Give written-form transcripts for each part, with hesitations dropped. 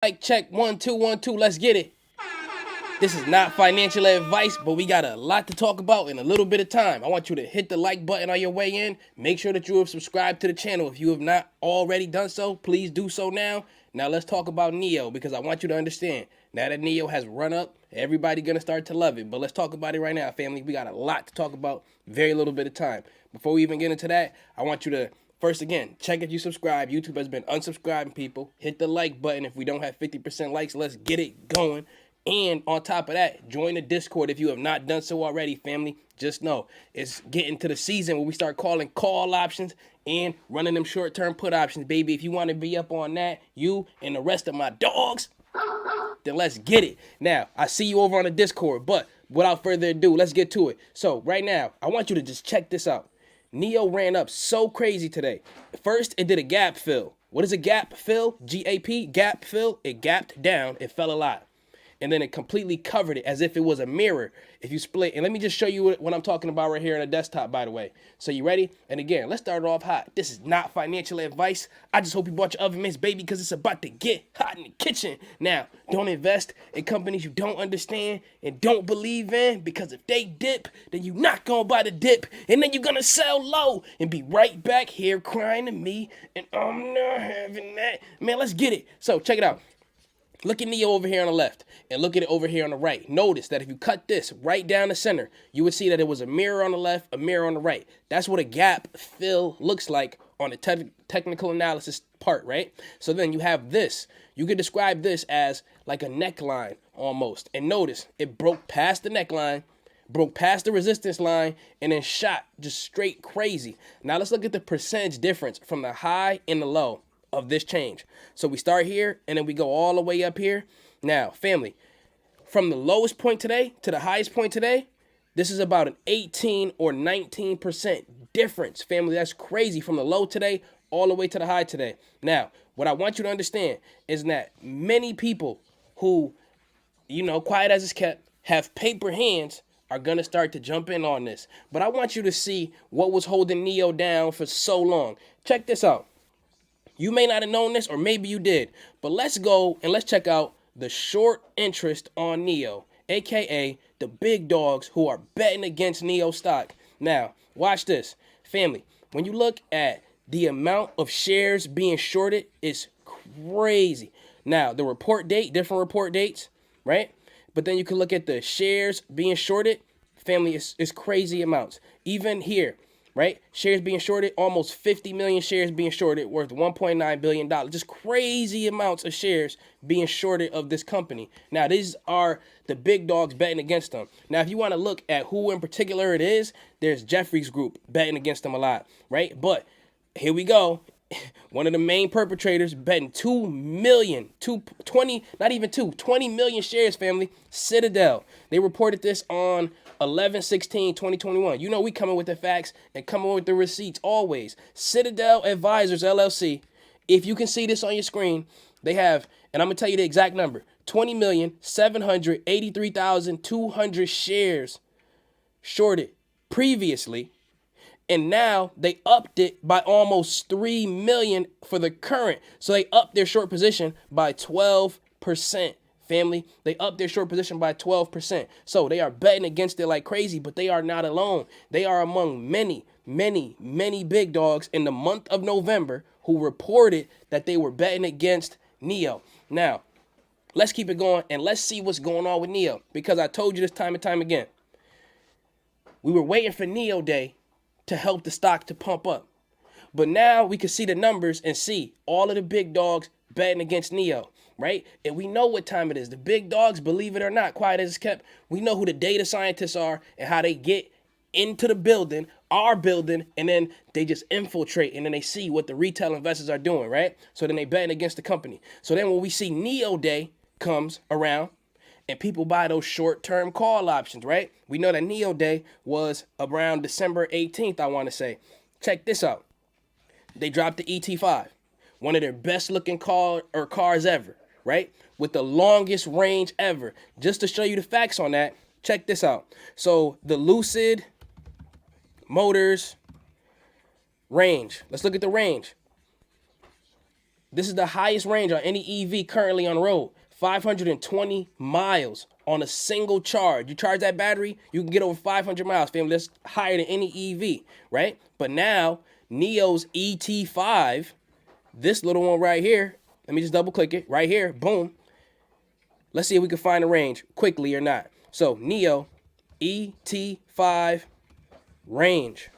Mic check, 1 2 1 2. Let's get it. This is not financial advice, but we got a lot to talk about in a little bit of time. I want you to hit the like button on your way in. Make sure that you have subscribed to the channel. If you have not already done so, please do so now. Now let's talk about NIO, because I want you to understand. Now that NIO has run up, everybody gonna start to love it. But let's talk about it right now, family. We got a lot to talk about, very little bit of time. Before we even get into that, I want you to first, again, check if you subscribe. YouTube has been unsubscribing people. Hit the like button. If we don't have 50% likes, let's get it going. And on top of that, join the Discord if you have not done so already, family. Just know it's getting to the season where we start calling call options and running them short-term put options, baby. If you want to be up on that, you and the rest of my dogs, then let's get it. Now, I see you over on the Discord, but without further ado, let's get to it. So right now, I want you to just check this out. NIO ran up so crazy today. First, it did a gap fill. What is a gap fill? G-A-P, gap fill. It gapped down. It fell a lot. And then it completely covered it as if it was a mirror. If you split, and let me just show you what I'm talking about right here on the desktop, by the way. So you ready? And again, let's start it off hot. This is not financial advice. I just hope you bought your oven mitts, baby, because it's about to get hot in the kitchen. Now, don't invest in companies you don't understand and don't believe in, because if they dip, then you're not going to buy the dip, and then you're going to sell low and be right back here crying to me, and I'm not having that. Man, let's get it. So check it out. Look at NIO over here on the left and look at it over here on the right. Notice that if you cut this right down the center, you would see that it was a mirror on the left, a mirror on the right. That's what a gap fill looks like on the technical analysis part, right? So then you have this. You could describe this as like a neckline almost. And notice it broke past the neckline, broke past the resistance line, and then shot just straight crazy. Now let's look at the percentage difference from the high and the low of this change. So we start here and then we go all the way up here. Now, family, from the lowest point today to the highest point today, this is about an 18 or 19% difference. Family, that's crazy, from the low today all the way to the high today. Now, what I want you to understand is that many people who, quiet as it's kept, have paper hands are going to start to jump in on this. But I want you to see what was holding NIO down for so long. Check this out. You may not have known this, or maybe you did, but let's go and let's check out the short interest on NIO, aka the big dogs who are betting against NIO stock. Now, watch this, family. When you look at the amount of shares being shorted, it's crazy. Now, the report date, different report dates, right? But then you can look at the shares being shorted. Family, it's crazy amounts. Even here, right? Shares being shorted, almost 50 million shares being shorted, worth $1.9 billion. Just crazy amounts of shares being shorted of this company. Now, these are the big dogs betting against them. Now, if you want to look at who in particular it is, there's Jeffries Group betting against them a lot, right? But here we go. One of the main perpetrators betting 20 million shares, family. Citadel. They reported this on 11/16/2021. You know we coming with the facts and coming with the receipts always. Citadel Advisors LLC. If you can see this on your screen, they have, and I'm going to tell you the exact number, 20,783,200 shares shorted previously. And now they upped it by almost 3 million for the current. So they upped their short position by 12%, family. They upped their short position by 12%. So they are betting against it like crazy, but they are not alone. They are among many, many, many big dogs in the month of November who reported that they were betting against NIO. Now, let's keep it going and let's see what's going on with NIO, because I told you this time and time again. We were waiting for NIO Day to help the stock to pump up. But now we can see the numbers and see all of the big dogs betting against NIO, right? And we know what time it is. The big dogs, believe it or not, quiet as it's kept, we know who the data scientists are and how they get into the building, our building, and then they just infiltrate, and then they see what the retail investors are doing, right? So then they betting against the company. So then when we see NIO Day comes around, and people buy those short-term call options, right? We know that NIO Day was around December 18th, I want to say. Check this out. They dropped the ET5, one of their best-looking cars ever, right? With the longest range ever. Just to show you the facts on that, check this out. So the Lucid Motors range. Let's look at the range. This is the highest range on any EV currently on the road. 520 miles on a single charge. You charge that battery, you can get over 500 miles, family. That's higher than any EV, right? But now, NIO's ET5, this little one right here, let me just double click it, right here, boom. Let's see if we can find a range quickly or not. So, NIO ET5 range.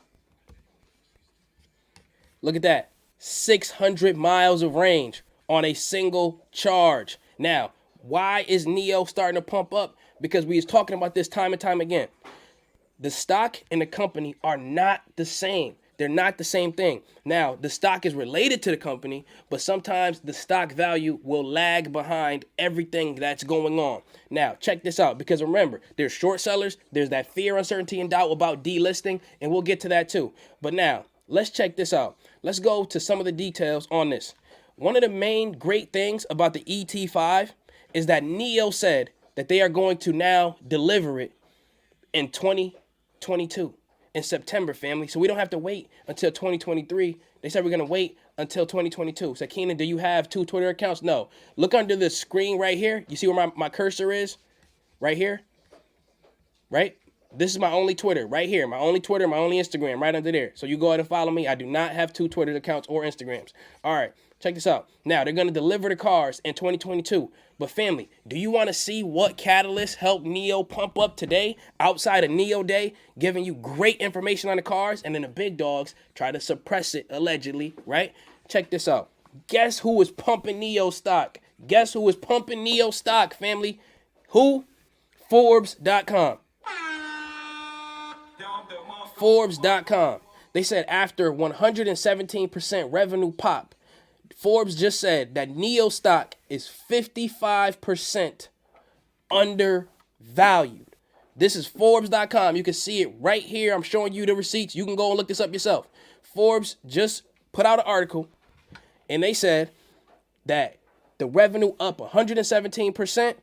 Look at that. 600 miles of range on a single charge. Now, why is NIO starting to pump up? Because we was talking about this time and time again. The stock and the company are not the same. They're not the same thing. Now, the stock is related to the company, but sometimes the stock value will lag behind everything that's going on. Now, check this out, because remember, there's short sellers, there's that fear, uncertainty, and doubt about delisting, and we'll get to that too. But now, let's check this out. Let's go to some of the details on this. One of the main great things about the ET5 is that NIO said that they are going to now deliver it in 2022. In September, family. So we don't have to wait until 2023. They said we're going to wait until 2022. So, Keenan, do you have 2 Twitter accounts? No. Look under the screen right here. You see where my cursor is? Right here? Right? This is my only Twitter right here. My only Twitter, my only Instagram right under there. So you go ahead and follow me. I do not have 2 Twitter accounts or Instagrams. All right. Check this out. Now, they're going to deliver the cars in 2022. But family, do you want to see what catalyst helped NIO pump up today outside of NIO Day, giving you great information on the cars, and then the big dogs try to suppress it allegedly, right? Check this out. Guess who is pumping NIO stock? Guess who is pumping NIO stock, family? Who? Forbes.com. Forbes.com. They said after 117% revenue pop, Forbes just said that NIO stock is 55% undervalued. This is Forbes.com. You can see it right here. I'm showing you the receipts. You can go and look this up yourself. Forbes just put out an article, and they said that the revenue up 117%,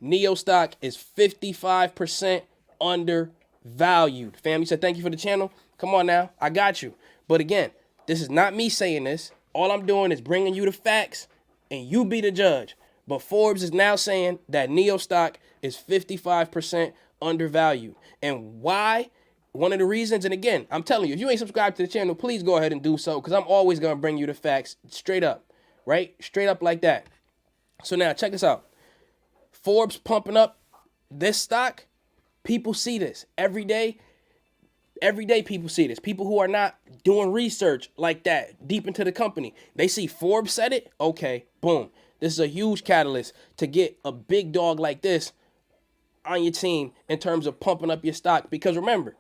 NIO stock is 55% undervalued. Family said, thank you for the channel. Come on now. I got you. But again, this is not me saying this. All I'm doing is bringing you the facts, and you be the judge. But Forbes is now saying that NIO stock is 55% undervalued. And why? One of the reasons, and again, I'm telling you, if you ain't subscribed to the channel, please go ahead and do so, because I'm always going to bring you the facts straight up, right? Straight up like that. So now, check this out. Forbes pumping up this stock. People see this every day. Every day people see this. People who are not doing research like that deep into the company. They see Forbes said it. Okay, boom. This is a huge catalyst to get a big dog like this on your team in terms of pumping up your stock. Because remember,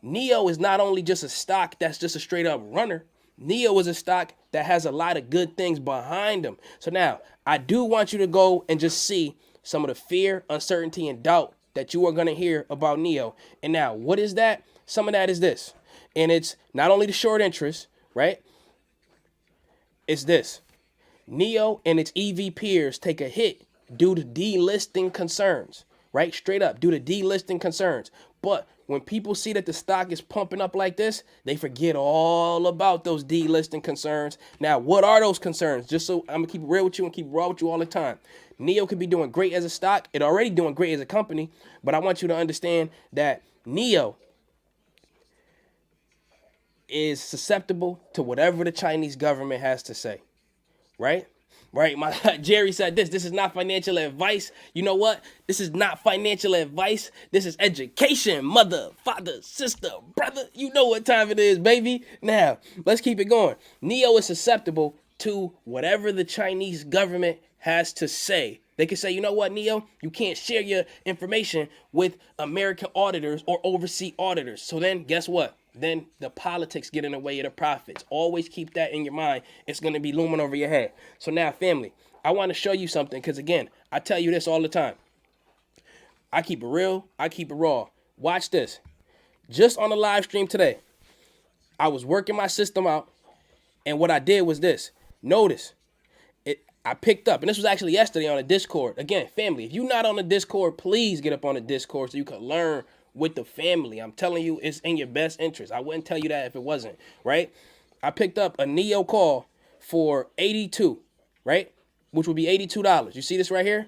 NIO is not only just a stock that's just a straight up runner. NIO is a stock that has a lot of good things behind them. So now, I do want you to go and just see some of the fear, uncertainty, and doubt that you are going to hear about NIO. And now, what is that? Some of that is this, and it's not only the short interest, right? It's this. NIO and its EV peers take a hit due to delisting concerns, right? Straight up, due to delisting concerns. But when people see that the stock is pumping up like this, they forget all about those delisting concerns. Now, what are those concerns? Just so I'm going to keep it real with you and keep it raw with you all the time. NIO could be doing great as a stock. It's already doing great as a company. But I want you to understand that NIO is susceptible to whatever the Chinese government has to say, right? Right, my Jerry said this is not financial advice. You know what? This is not financial advice. This is education, mother, father, sister, brother. You know what time it is, baby. Now, let's keep it going. NIO is susceptible to whatever the Chinese government has to say. They can say, you know what, NIO, you can't share your information with American auditors or overseas auditors. So then guess what? Then the politics get in the way of the profits. Always keep that in your mind. It's going to be looming over your head. So now, family, I want to show you something because, again, I tell you this all the time. I keep it real. I keep it raw. Watch this. Just on the live stream today, I was working my system out, and what I did was this. Notice, I picked up, and this was actually yesterday on the Discord. Again, family, if you're not on the Discord, please get up on the Discord so you can learn with the family. I'm telling you, it's in your best interest. I wouldn't tell you that if it wasn't, right? I picked up a NIO call for 82, right? Which would be $82. You see this right here?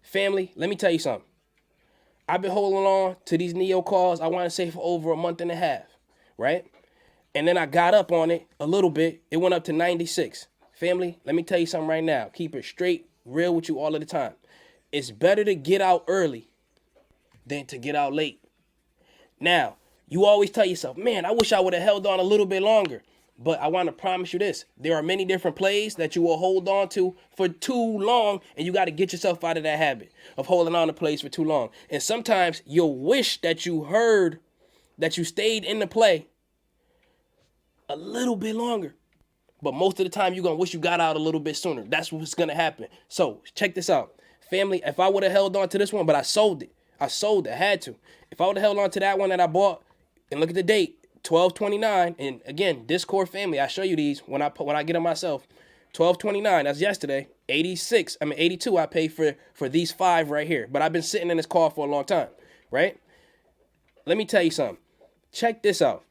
Family, let me tell you something. I've been holding on to these NIO calls, I want to say, for over a month and a half, right? And then I got up on it a little bit. It went up to 96. Family, let me tell you something right now. Keep it straight, real with you all of the time. It's better to get out early than to get out late. Now, you always tell yourself, man, I wish I would have held on a little bit longer. But I want to promise you this. There are many different plays that you will hold on to for too long, and you got to get yourself out of that habit of holding on to plays for too long. And sometimes you'll wish that you stayed in the play a little bit longer. But most of the time, you're going to wish you got out a little bit sooner. That's what's going to happen. So check this out. Family, if I would have held on to this one, but I sold it. I had to. If I would have held on to that one that I bought, and look at the date, 12/29, and again, Discord family, I show you these when I get them myself. 12/29, that's yesterday. 82 I paid for these 5 right here. But I've been sitting in this call for a long time, right? Let me tell you something. Check this out.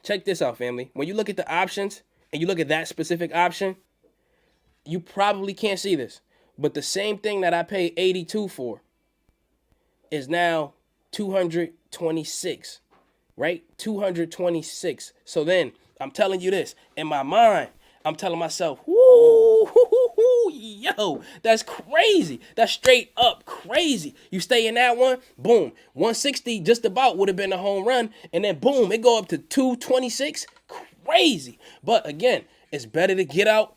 Check this out, family. When you look at the options and you look at that specific option, you probably can't see this. But the same thing that I paid 82 for is now 226. Right? 226. So then I'm telling you this. In my mind, I'm telling myself, whoo, yo, that's crazy. That's straight up crazy. You stay in that one, boom. 160 just about would have been a home run. And then boom, it go up to 226. Crazy. But again, it's better to get out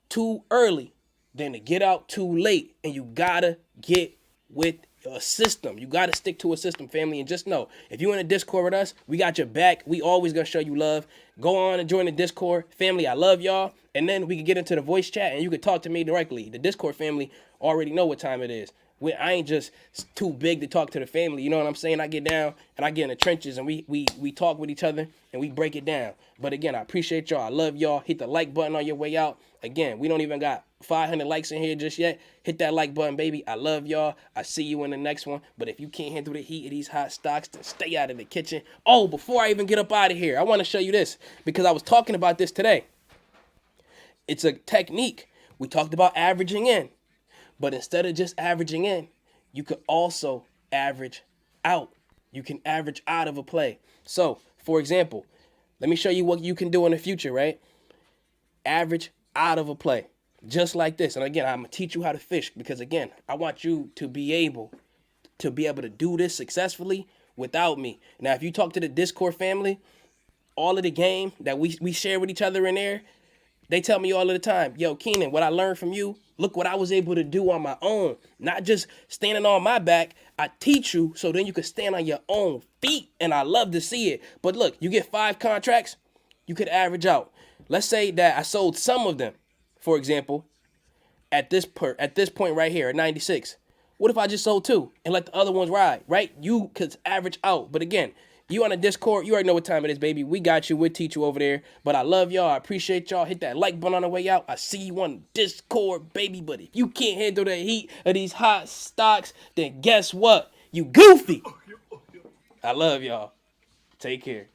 too early than to get out too late. And you gotta get with a system. You got to stick to a system, family. And just know, if you're in a Discord with us, we got your back. We always going to show you love. Go on and join the Discord. Family, I love y'all. And then we can get into the voice chat and you can talk to me directly. The Discord family already know what time it is. I ain't just too big to talk to the family. You know what I'm saying? I get down and I get in the trenches and we talk with each other and we break it down. But again, I appreciate y'all. I love y'all. Hit the like button on your way out. Again, we don't even got 500 likes in here just yet. Hit that like button, baby. I love y'all. I see you in the next one. But if you can't handle the heat of these hot stocks, then stay out of the kitchen. Oh, before I even get up out of here, I want to show you this because I was talking about this today. It's a technique. We talked about averaging in. But instead of just averaging in, you could also average out. You can average out of a play. So, for example, let me show you what you can do in the future, right? Average out of a play. Just like this. And again, I'm going to teach you how to fish because, again, I want you to be able to do this successfully without me. Now, if you talk to the Discord family, all of the game that we share with each other in there, they tell me all of the time, yo, Keenan, what I learned from you, look what I was able to do on my own. Not just standing on my back. I teach you so then you can stand on your own feet. And I love to see it. But look, you get 5 contracts, you could average out. Let's say that I sold some of them, for example, at this point right here at 96. What if I just sold 2 and let the other ones ride, right? You could average out. But again, you on a Discord, you already know what time it is, baby. We got you. We'll teach you over there. But I love y'all. I appreciate y'all. Hit that like button on the way out. I see you on Discord, baby. But if you can't handle the heat of these hot stocks, then guess what? You goofy. I love y'all. Take care.